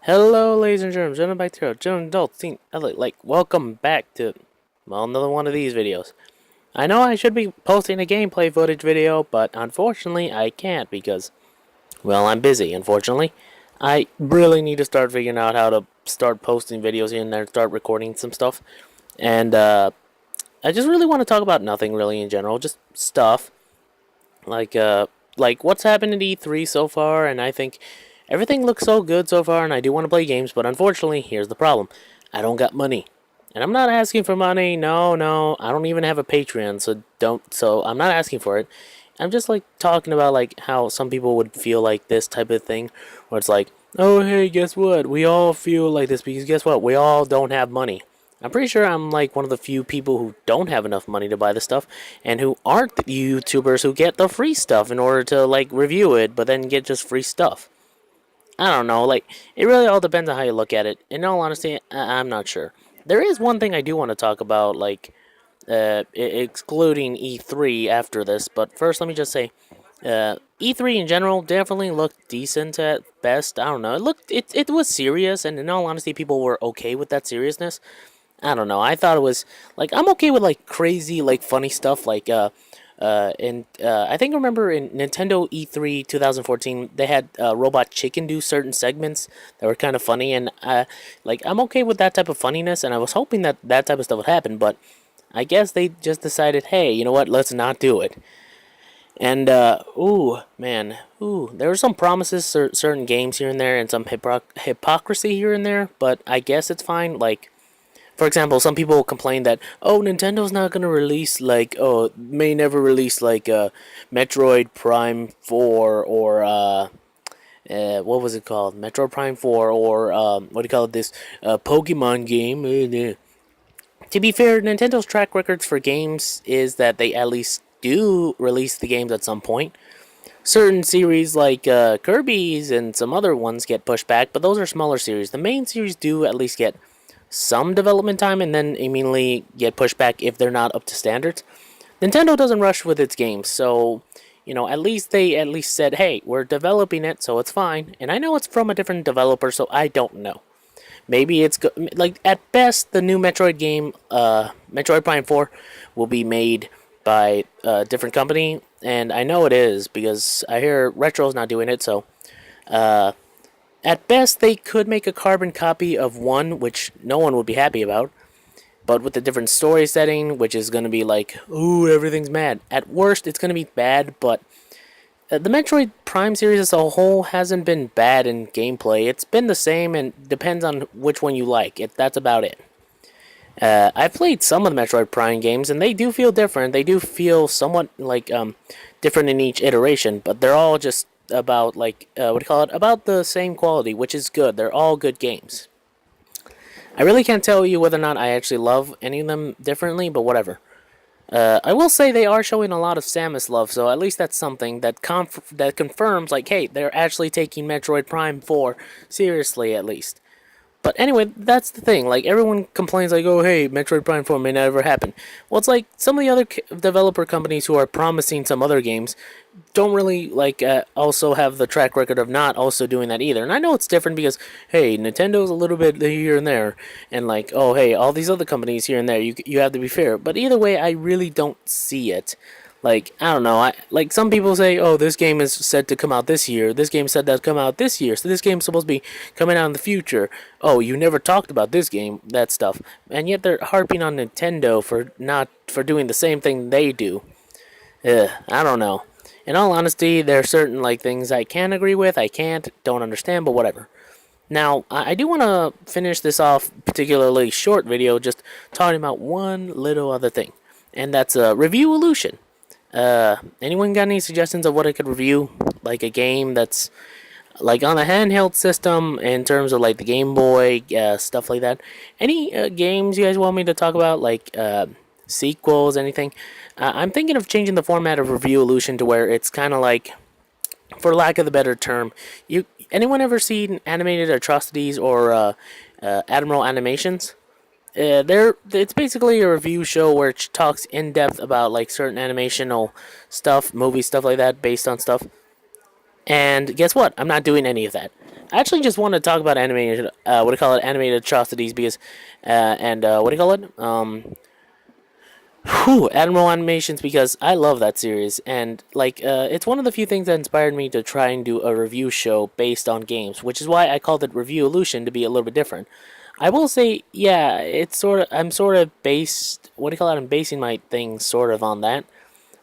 Hello, ladies and germs, gentlemen, bacteria, gentlemen, adults, teen, welcome back to, another one of these videos. I know I should be posting a gameplay footage video, but unfortunately I can't because, well, I'm busy, unfortunately. I really need to start figuring out how to start posting videos here and there, start recording some stuff, and, I just really want to talk about nothing really in general, just stuff, like, uh, like what's happened at E3 so far, and I think everything looks so good so far, and I do want to play games, but unfortunately, here's the problem. I don't got money. And I'm not asking for money. No, no. I don't even have a Patreon, so I'm not asking for it. I'm just like talking about like how some people would feel like this type of thing where it's like, "Oh, hey, guess what? We all feel like this because guess what? We all don't have money." I'm pretty sure I'm like one of the few people who don't have enough money to buy the stuff and who aren't the YouTubers who get the free stuff in order to like review it but then get just free stuff. I don't know. Like, it really all depends on how you look at it. In all honesty, I'm not sure. There is one thing I do want to talk about, like, excluding E3 after this. But first, let me just say, E3 in general definitely looked decent at best. I don't know. It was serious, and in all honesty, people were okay with that seriousness. I don't know. I thought it was like I'm okay with like crazy, like funny stuff, and I think I remember in Nintendo E3 2014 they had Robot Chicken do certain segments that were kind of funny, and like I'm okay with that type of funniness, and I was hoping that that type of stuff would happen, but I guess they just decided, hey, you know what? Let's not do it. And ooh, man, ooh, there were some promises, certain games here and there, and some hypocrisy here and there, but I guess it's fine. Like, for example, some people complain that Nintendo's not gonna release may never release Metroid Prime 4 or what was it called? Metroid Prime 4 or what do you call it? This Pokemon game. To be fair, Nintendo's track records for games is that they at least do release the games at some point. Certain series like Kirby's and some other ones get pushed back, but those are smaller series. The main series do at least get some development time and then immediately get pushed back if they're not up to standards. Nintendo doesn't rush with its games, so at least they at least said, "Hey, we're developing it, so it's fine." And I know it's from a different developer, so I don't know. Maybe it's like at best the new Metroid game, Metroid Prime 4, will be made by a different company, and I know it is because I hear Retro's not doing it, so uh, at best, they could make a carbon copy of one, which no one would be happy about, but with a different story setting, which is going to be like, ooh, everything's mad. At worst, it's going to be bad, but the Metroid Prime series as a whole hasn't been bad in gameplay. It's been the same and depends on which one you like. That's about it. I've played some of the Metroid Prime games, and they do feel different. They do feel somewhat like different in each iteration, but they're all just about what do you call it? About the same quality, which is good. They're all good games. I really can't tell you whether or not I actually love any of them differently, but whatever. I will say they are showing a lot of Samus love, so at least that's something that confirms, like, hey, they're actually taking Metroid Prime 4 seriously, at least. But anyway, that's the thing. Like, everyone complains, like, oh, hey, Metroid Prime 4 may never happen. Well, it's like some of the other developer companies who are promising some other games don't really, also have the track record of not also doing that either. And I know it's different because, hey, Nintendo's a little bit here and there. And, like, oh, hey, all these other companies here and there, you have to be fair. But either way, I really don't see it. Like, I don't know. Like some people say, oh, this game is said to come out this year. This game said to come out this year. So this game's supposed to be coming out in the future. Oh, you never talked about this game, that stuff. And yet they're harping on Nintendo for doing the same thing they do. I don't know. In all honesty, there are certain like things I can agree with, I can't, don't understand, but whatever. Now, I do want to finish this off particularly short video just talking about one little other thing. And that's review illusion. Anyone got any suggestions of what I could review? Like a game that's like on a handheld system in terms of like the Game Boy, stuff like that. Any games you guys want me to talk about? Like sequels, anything? I'm thinking of changing the format of Review Illusion to where it's kind of like, for lack of the better term, anyone ever seen animated atrocities or Admiral animations? It's basically a review show where it talks in depth about like certain animational stuff, movie stuff like that, based on stuff. And guess what? I'm not doing any of that. I actually just want to talk about animated, what do you call it, animated atrocities because, what do you call it, Admiral Animations because I love that series and like it's one of the few things that inspired me to try and do a review show based on games, which is why I called it Reviewolution to be a little bit different. I will say, yeah, it's I'm sort of based. What do you call it? I'm basing my thing sort of on that,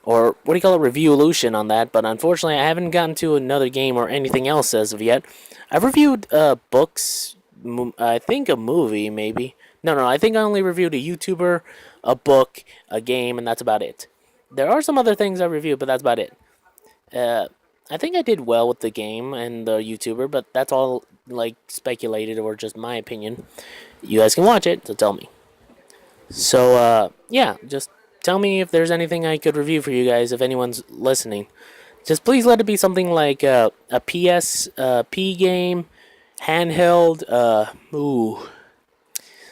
or what do you call it? Reviewolution on that. But unfortunately, I haven't gotten to another game or anything else as of yet. I've reviewed books. I think a movie maybe. No. I think I only reviewed a YouTuber, a book, a game, and that's about it. There are some other things I reviewed, but that's about it. Uh, I think I did well with the game and the YouTuber, but that's all like speculated or just my opinion. You guys can watch it, so tell me. So, yeah, just tell me if there's anything I could review for you guys if anyone's listening. Just please let it be something like a PSP game, handheld,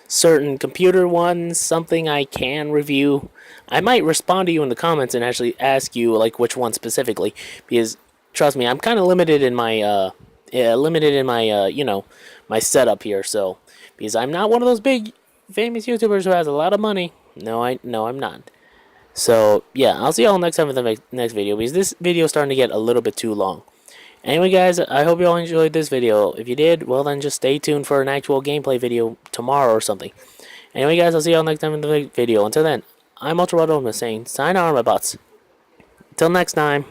certain computer ones, something I can review. I might respond to you in the comments and actually ask you like which one specifically, because trust me, I'm kind of limited in my my setup here. So because I'm not one of those big famous YouTubers who has a lot of money. No, I'm not. So yeah, I'll see y'all next time in the next video because this video is starting to get a little bit too long. Anyway, guys, I hope you all enjoyed this video. If you did, well then just stay tuned for an actual gameplay video tomorrow or something. Anyway, guys, I'll see y'all next time in the video. Until then, I'm Ultra saying, sign on, my bots. Till next time.